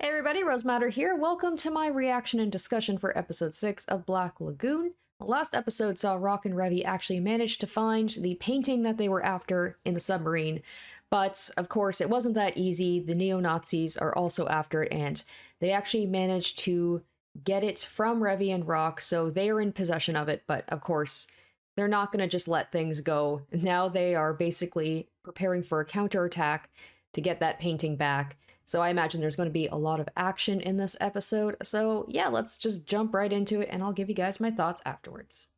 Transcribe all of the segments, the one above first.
Hey everybody, Rose Matter here. Welcome to my reaction and discussion for episode 6 of Black Lagoon. The last episode saw Rock and Revy actually manage to find the painting that they were after in the submarine, but of course it wasn't that easy. The neo-Nazis are also after it, and they actually managed to get it from Revy and Rock, so they are in possession of it, but of course they're not going to just let things go. Now they are basically preparing for a counterattack to get that painting back. So I imagine there's going to be a lot of action in this episode. So yeah, let's just jump right into it and I'll give you guys my thoughts afterwards.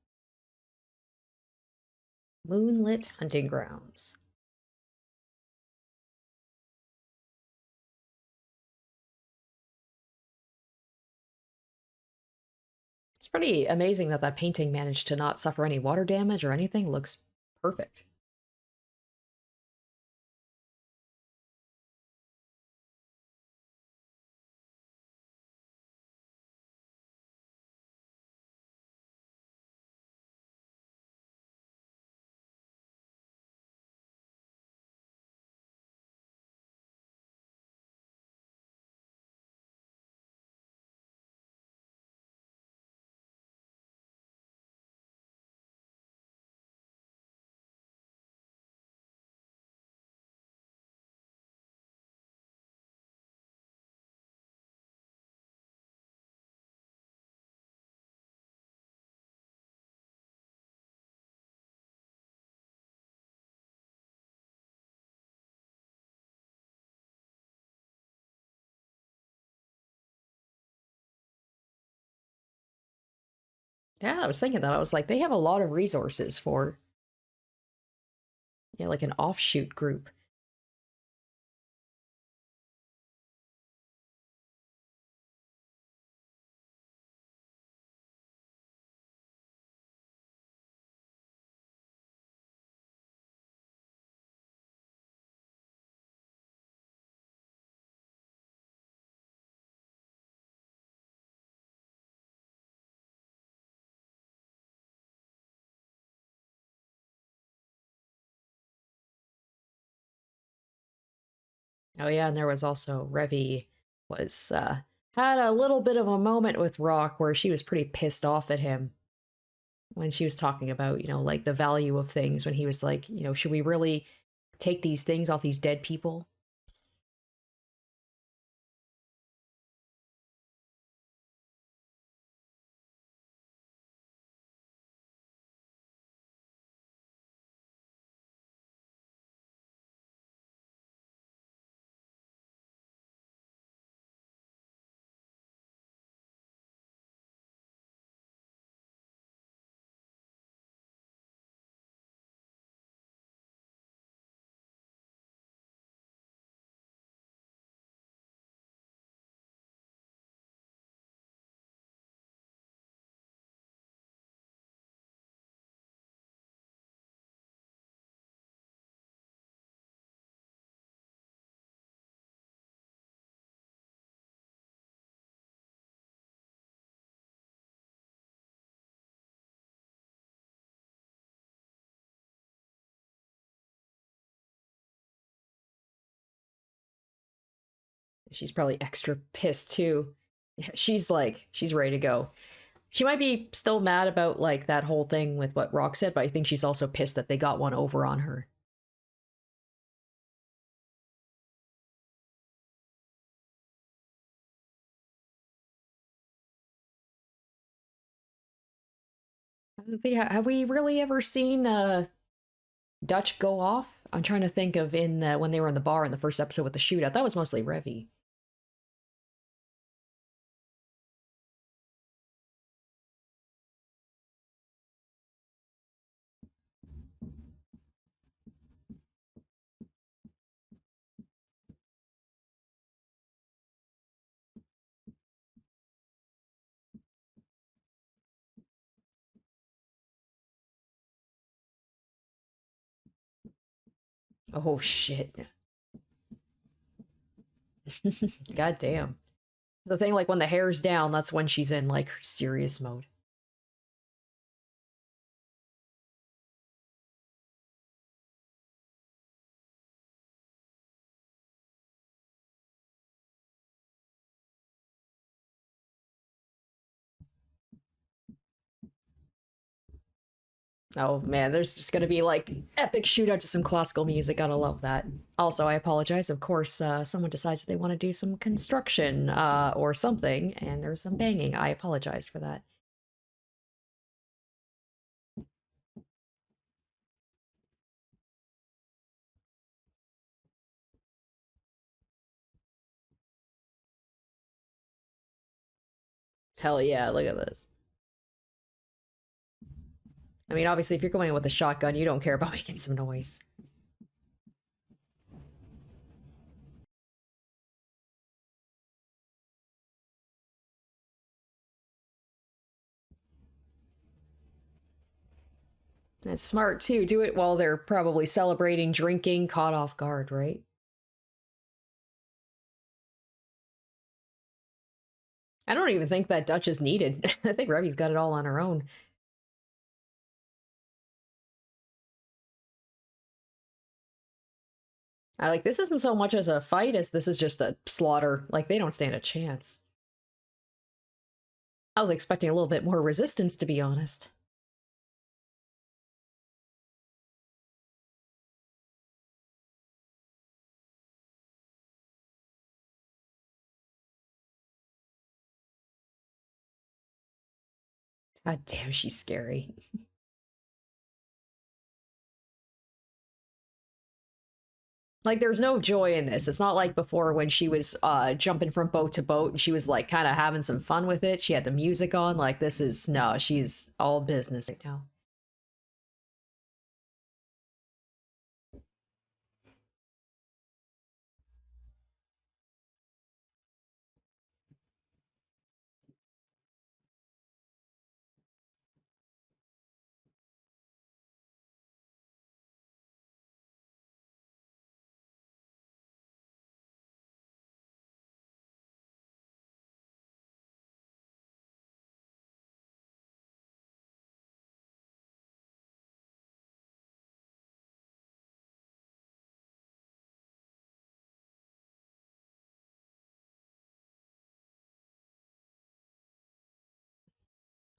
Moonlit Hunting Grounds. It's pretty amazing that that painting managed to not suffer any water damage or anything. Looks perfect. Yeah, I was thinking that. I was like, they have a lot of resources for, yeah, like an offshoot group. Oh yeah, and there was also Revy was had a little bit of a moment with Rock where she was pretty pissed off at him when she was talking about, like the value of things when he was like, should we really take these things off these dead people? She's probably extra pissed too. She's like, she's ready to go. She might be still mad about like that whole thing with what Rock said, but I think she's also pissed that they got one over on her. Have we really ever seen Dutch go off? I'm trying to think of in when they were in the bar in the first episode with the shootout. That was mostly Revy. Oh shit. God damn. The thing, like when the hair's down, that's when she's in like her serious mode. Oh man, there's just gonna be like epic shootout to some classical music. Gotta love that. Also, I apologize. Of course, someone decides that they want to do some construction or something, and there's some banging. I apologize for that. Hell yeah, look at this. I mean, obviously, if you're going with a shotgun, you don't care about making some noise. It's smart too. Do it while they're probably celebrating, drinking, caught off guard, right? I don't even think that Dutch is needed. I think Revi's got it all on her own. I like this isn't so much as a fight as this is just a slaughter. Like they don't stand a chance. I was expecting a little bit more resistance, to be honest. God damn, she's scary. Like there's no joy in this. It's not like before when she was jumping from boat to boat and she was like kind of having some fun with it. She had the music on. Like this is no, she's all business right now.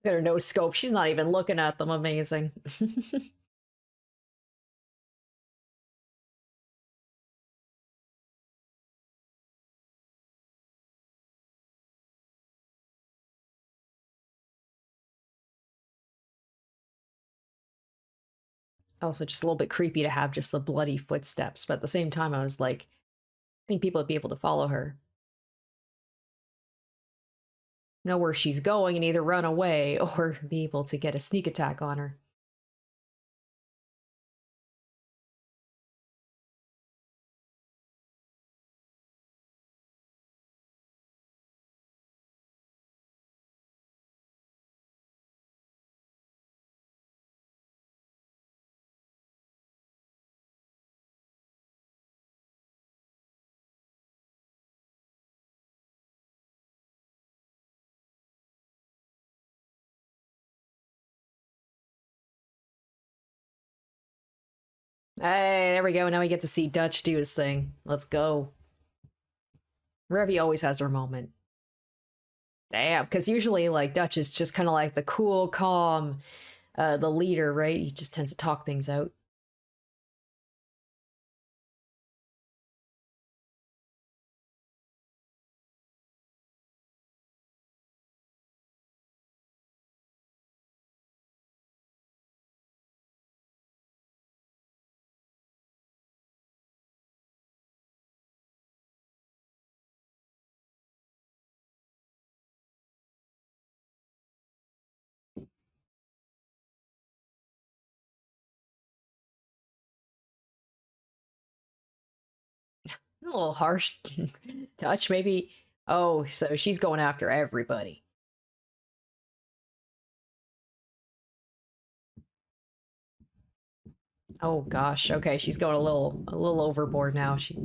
Got her no scope. She's not even looking at them. Amazing. Also, just a little bit creepy to have just the bloody footsteps, but at the same time, I was like, I think people would be able to follow her, know where she's going, and either run away or be able to get a sneak attack on her. Hey, there we go. Now we get to see Dutch do his thing. Let's go. Revy always has her moment. Damn, because usually, like, Dutch is just kind of like the cool, calm, the leader, right? He just tends to talk things out. A little harsh touch, maybe. Oh, so she's going after everybody. Oh gosh. Okay, she's going a little overboard now. She.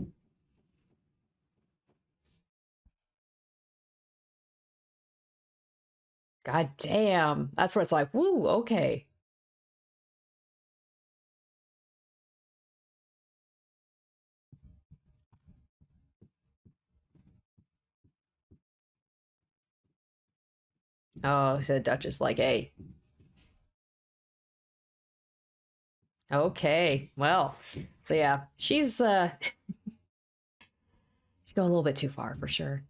God damn. That's where it's like, woo. Okay. Oh, so Dutch is like, hey, Okay. Well, so yeah, she's going a little bit too far for sure.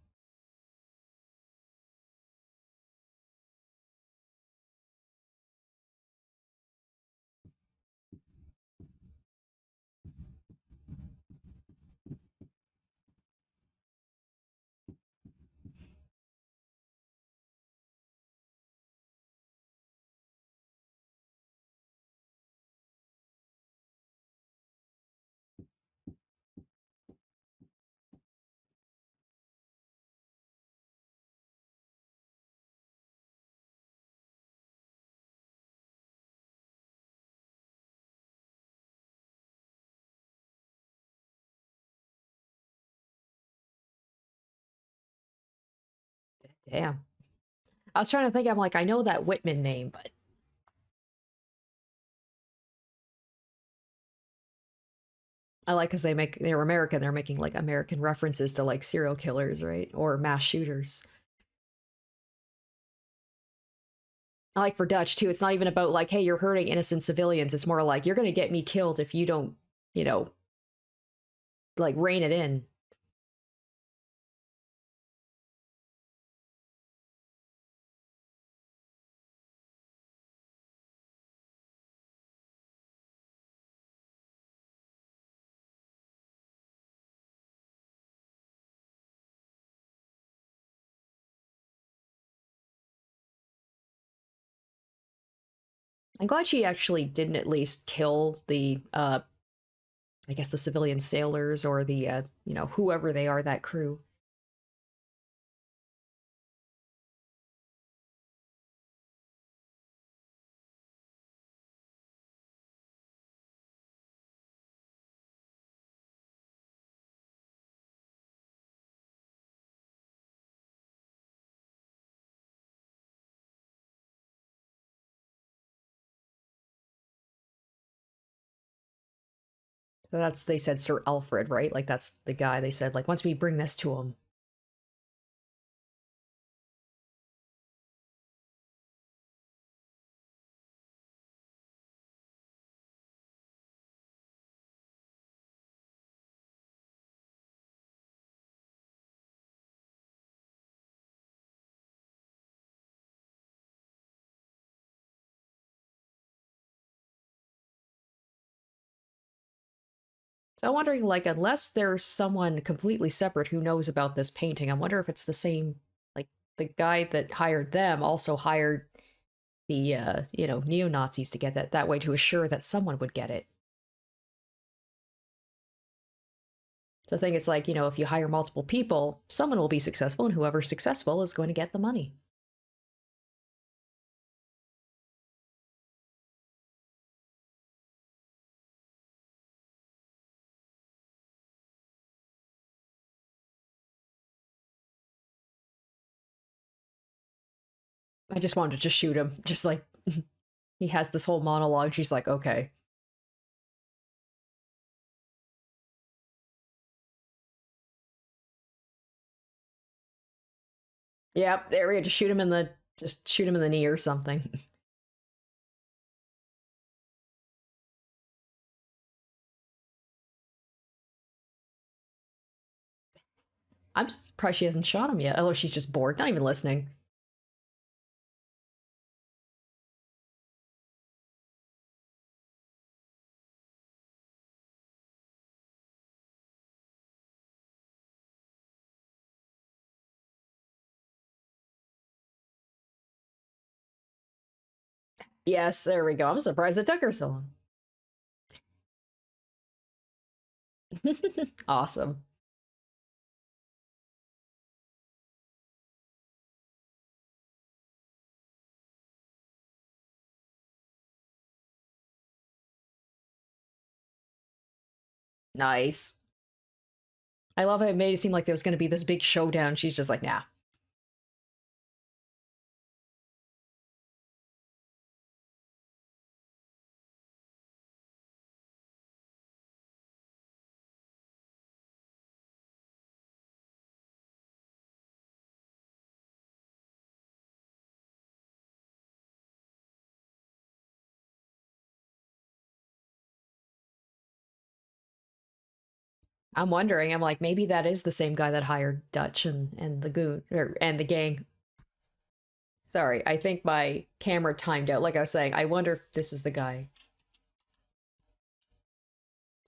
Damn. I was trying to think. I'm like, I know that Whitman name, but I like because they're American. They're making like American references to like serial killers, right, or mass shooters. I like for Dutch too. It's not even about like, hey, you're hurting innocent civilians. It's more like you're gonna get me killed if you don't, you know, like rein it in. I'm glad she actually didn't at least kill the, I guess the civilian sailors or the, whoever they are, that crew. So that's they said Sir Alfred, right? Like that's the guy they said like once we bring this to him. So I'm wondering, like, unless there's someone completely separate who knows about this painting, I wonder if it's the same, like, the guy that hired them also hired the, neo-Nazis to get that way to assure that someone would get it. So I think it's like, if you hire multiple people, someone will be successful, and whoever's successful is going to get the money. I just wanted to just shoot him. Just like he has this whole monologue. She's like, okay. Yep, there we go. Just shoot him in the knee or something. I'm surprised she hasn't shot him yet. Although she's just bored, not even listening. Yes, there we go. I'm surprised it took her so long. Awesome. Nice. I love how it made it seem like there was going to be this big showdown. She's just like, nah. I'm wondering. I'm like, maybe that is the same guy that hired Dutch and the goon and the gang. Sorry, I think my camera timed out. Like I was saying, I wonder if this is the guy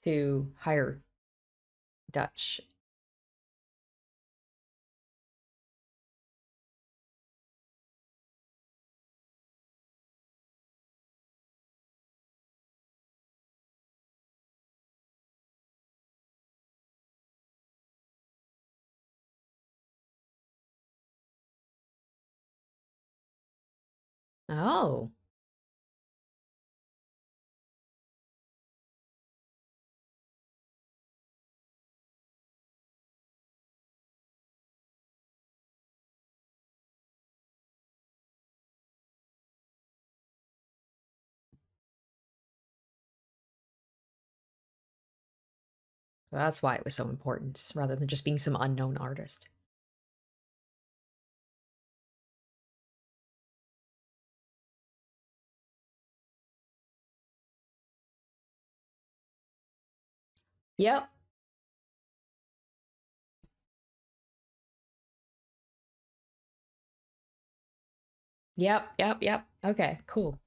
to hire Dutch. Oh, that's why it was so important, rather than just being some unknown artist. Yep, yep. Okay, cool.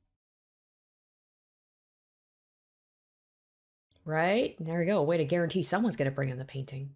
Right? There we go. A way to guarantee someone's going to bring in the painting.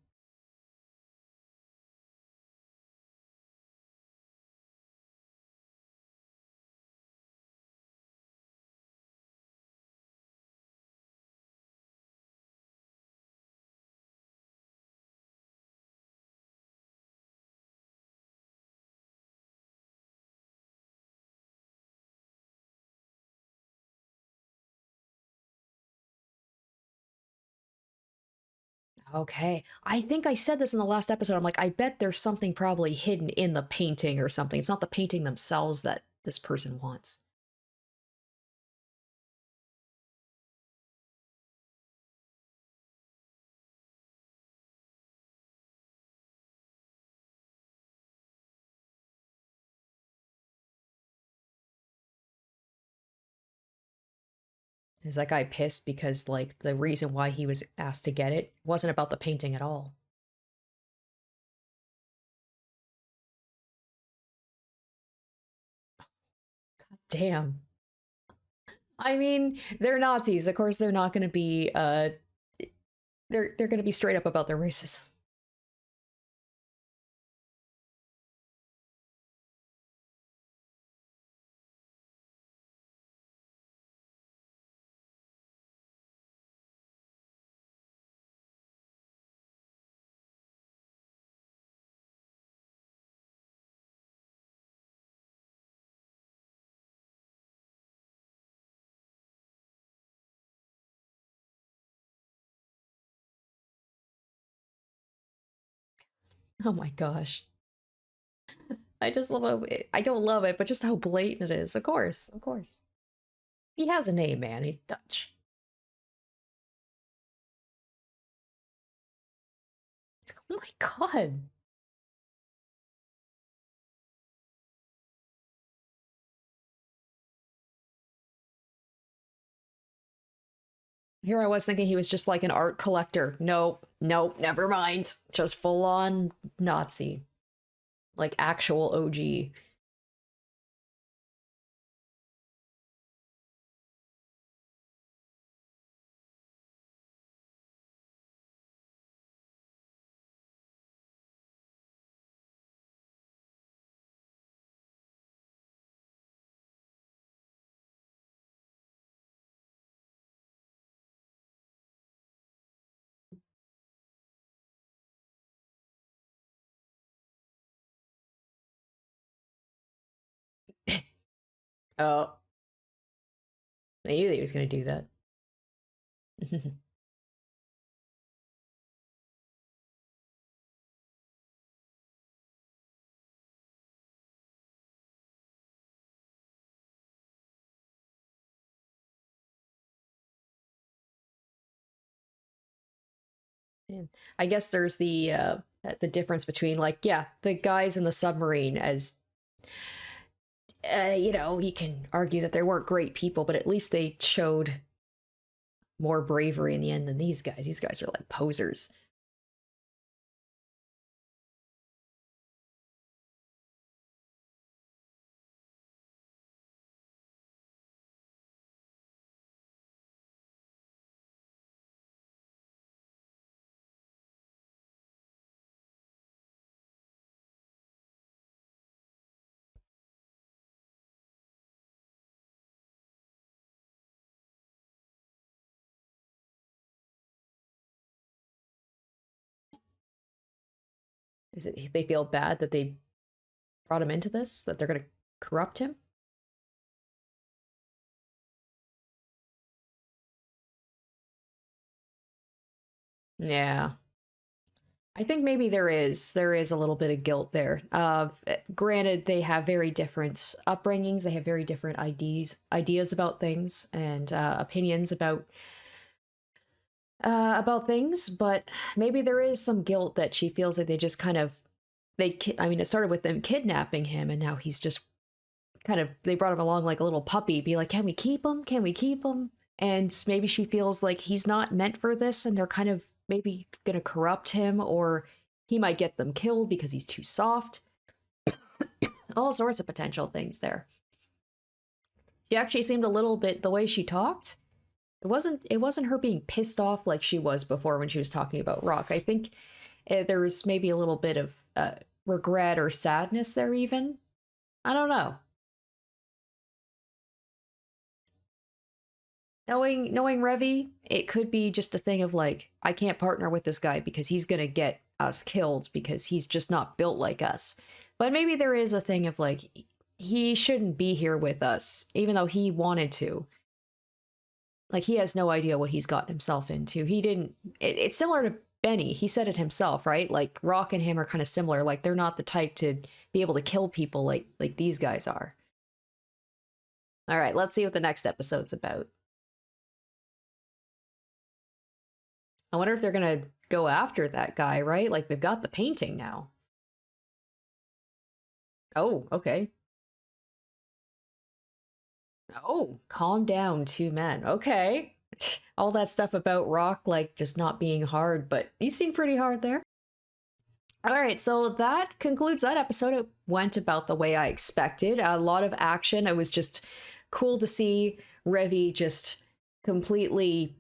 Okay. I think I said this in the last episode. I'm like, I bet there's something probably hidden in the painting or something. It's not the painting themselves that this person wants. Is that guy pissed because, like, the reason why he was asked to get it wasn't about the painting at all? Damn. I mean, they're Nazis. Of course, they're not going to be, they're going to be straight up about their racism. Oh my gosh. I just love it. I don't love it, but just how blatant it is. Of course, of course. He has a name, man. He's Dutch. Oh my god. Here I was thinking he was just like an art collector. Nope, nope, never mind. Just full on Nazi. Like actual OG. Oh, I knew that he was going to do that. And I guess there's the difference between, like, yeah, the guys in the submarine, as you can argue that they weren't great people, but at least they showed more bravery in the end than these guys. These guys are like posers. Is it they feel bad that they brought him into this, that they're going to corrupt him? Yeah. I think maybe there is a little bit of guilt there. Granted, they have very different upbringings. They have very different ideas about things and opinions about things. But maybe there is some guilt that she feels like they just kind of I mean, it started with them kidnapping him, and now he's just kind of they brought him along like a little puppy, be like, "Can we keep him? Can we keep him?" And maybe she feels like he's not meant for this, and they're kind of maybe gonna corrupt him, or he might get them killed because he's too soft. All sorts of potential things there. She actually seemed a little bit the way she talked. It wasn't her being pissed off like she was before when she was talking about Rock. I think there was maybe a little bit of regret or sadness there even. I don't know. Knowing Revi, it could be just a thing of like, I can't partner with this guy because he's gonna get us killed because he's just not built like us. But maybe there is a thing of like, he shouldn't be here with us, even though he wanted to. Like, he has no idea what he's gotten himself into. He didn't. It's similar to Benny. He said it himself, right? Like, Rock and him are kind of similar. Like, they're not the type to be able to kill people like these guys are. All right, let's see what the next episode's about. I wonder if they're gonna go after that guy, right? Like, they've got the painting now. Oh, okay. Oh, calm down, two men. Okay. All that stuff about Rock, like, just not being hard, but you seem pretty hard there. All right, so that concludes that episode. It went about the way I expected. A lot of action. It was just cool to see Revi just completely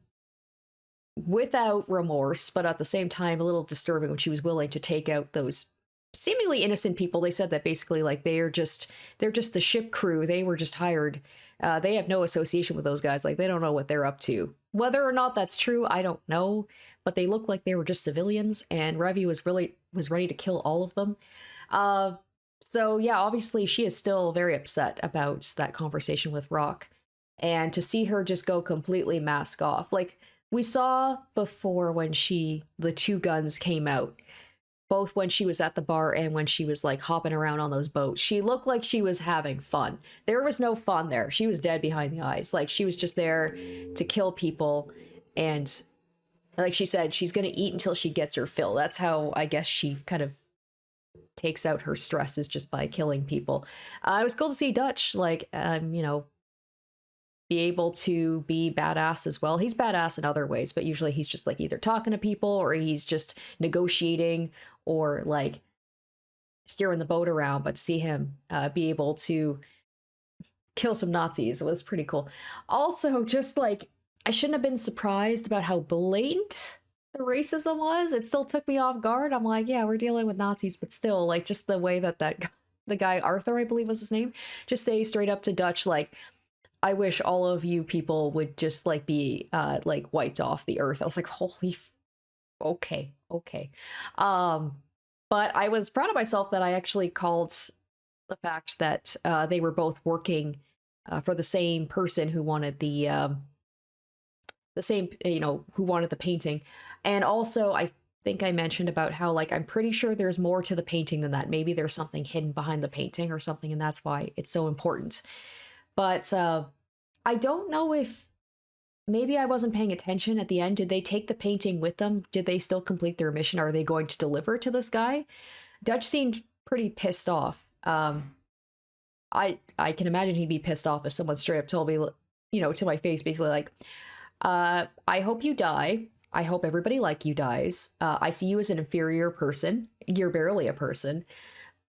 without remorse, but at the same time, a little disturbing when she was willing to take out those seemingly innocent people. They said that basically, like, they're just the ship crew. They were just hired. They have no association with those guys. Like, they don't know what they're up to. Whether or not that's true, I don't know. But they looked like they were just civilians, and Revi was ready to kill all of them. Uh, so yeah, obviously she is still very upset about that conversation with Rock, and to see her just go completely mask off, like we saw before when the two guns came out, both when she was at the bar and when she was like hopping around on those boats. She looked like she was having fun. There was no fun there. She was dead behind the eyes. Like, she was just there to kill people. And like she said, she's going to eat until she gets her fill. That's how I guess she kind of takes out her stresses, just by killing people. It was cool to see Dutch, like, be able to be badass as well. He's badass in other ways, but usually he's just like either talking to people or he's just negotiating or like steering the boat around. But to see him be able to kill some Nazis was pretty cool. Also, just like, I shouldn't have been surprised about how blatant the racism was. It still took me off guard. I'm like, yeah, we're dealing with Nazis, but still, like, just the way that the guy Arthur, I believe was his name, just say straight up to Dutch, like, I wish all of you people would just like be like wiped off the earth. I was like, okay, okay. But I was proud of myself that I actually called the fact that they were both working for the same person who wanted the same, who wanted the painting. And also, I think I mentioned about how, like, I'm pretty sure there's more to the painting than that. Maybe there's something hidden behind the painting or something, and that's why it's so important. But I don't know if maybe I wasn't paying attention at the end. Did they take the painting with them? Did they still complete their mission? Are they going to deliver to this guy? Dutch seemed pretty pissed off. I can imagine he'd be pissed off if someone straight up told me, to my face, basically like, I hope you die. I hope everybody like you dies. I see you as an inferior person. You're barely a person.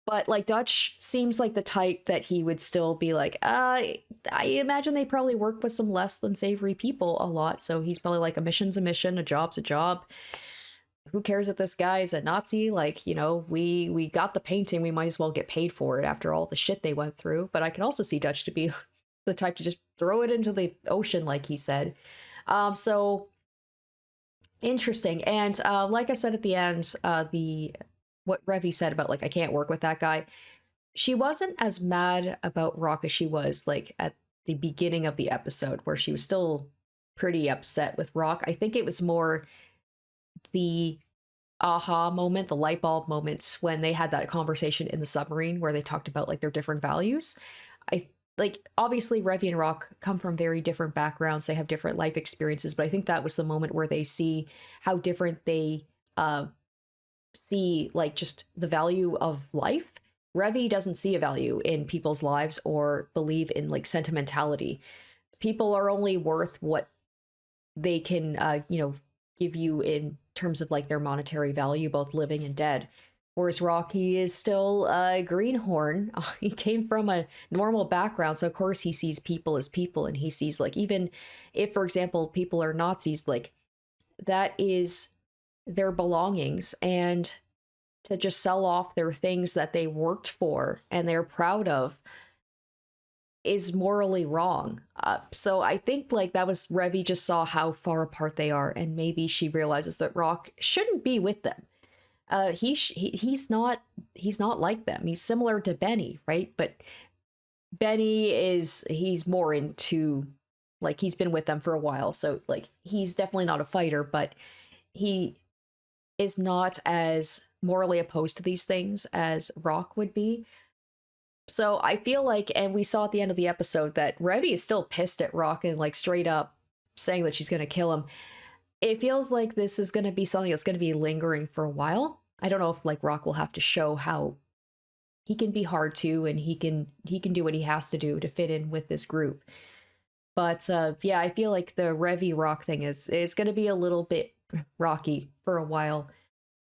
But like, Dutch seems like the type that he would still be like, I imagine they probably work with some less than savory people a lot. So he's probably like, a mission's a mission, a job's a job. Who cares if this guy's a Nazi? Like, we got the painting. We might as well get paid for it after all the shit they went through. But I can also see Dutch to be the type to just throw it into the ocean, like he said. So interesting. And like I said at the end, the what Revi said about like, I can't work with that guy. She wasn't as mad about Rock as she was like at the beginning of the episode, where she was still pretty upset with Rock. I think it was more the aha moment, the light bulb moments when they had that conversation in the submarine where they talked about like their different values. I like obviously Revi and Rock come from very different backgrounds. They have different life experiences, but I think that was the moment where they see how different they see like just the value of life. Revi doesn't see a value in people's lives or believe in like sentimentality. People are only worth what they can give you in terms of like their monetary value, both living and dead. Whereas Rocky is still a greenhorn. He came from a normal background, so of course he sees people as people, and he sees like, even if, for example, people are Nazis, like that is their belongings, and to just sell off their things that they worked for and they're proud of is morally wrong. So I think like that was Revi just saw how far apart they are, and maybe she realizes that Rock shouldn't be with them. He's not like them. He's similar to Benny, right? But Benny he's more into like, he's been with them for a while, so like he's definitely not a fighter, but he is not as morally opposed to these things as Rock would be. So I feel like, and we saw at the end of the episode that Revi is still pissed at Rock and like straight up saying that she's going to kill him. It feels like this is going to be something that's going to be lingering for a while. I don't know if like Rock will have to show how he can be hard to, and he can do what he has to do to fit in with this group. But yeah, I feel like the Revi Rock thing is going to be a little bit rocky for a while.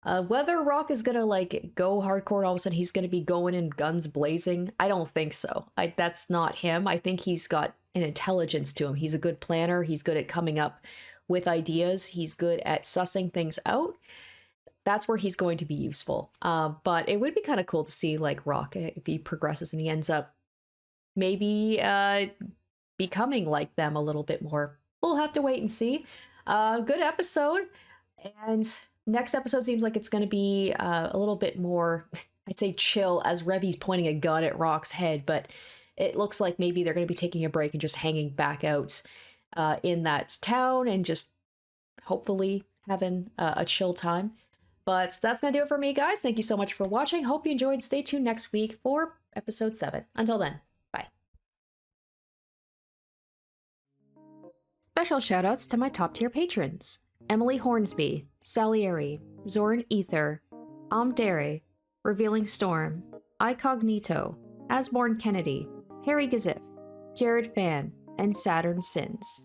Whether Rock is gonna like go hardcore and all of a sudden he's gonna be going in guns blazing, I don't think so. That's not him. I think he's got an intelligence to him. He's a good planner. He's good at coming up with ideas. He's good at sussing things out. That's where he's going to be useful. But it would be kind of cool to see like Rock, if he progresses and he ends up maybe becoming like them a little bit more. We'll have to wait and see. Good episode. And next episode seems like it's going to be a little bit more, I'd say, chill, as Revi's pointing a gun at Rock's head, but it looks like maybe they're going to be taking a break and just hanging back out in that town and just hopefully having a chill time. But that's going to do it for me, guys. Thank you so much for watching. Hope you enjoyed. Stay tuned next week for episode 7. Until then, bye. Special shoutouts to my top tier patrons: Emily Hornsby, Salieri, Zoran Ether, Amdere, Revealing Storm, Icognito, Asborn Kennedy, Harry Gazif, Jared Fan, and Saturn Sins.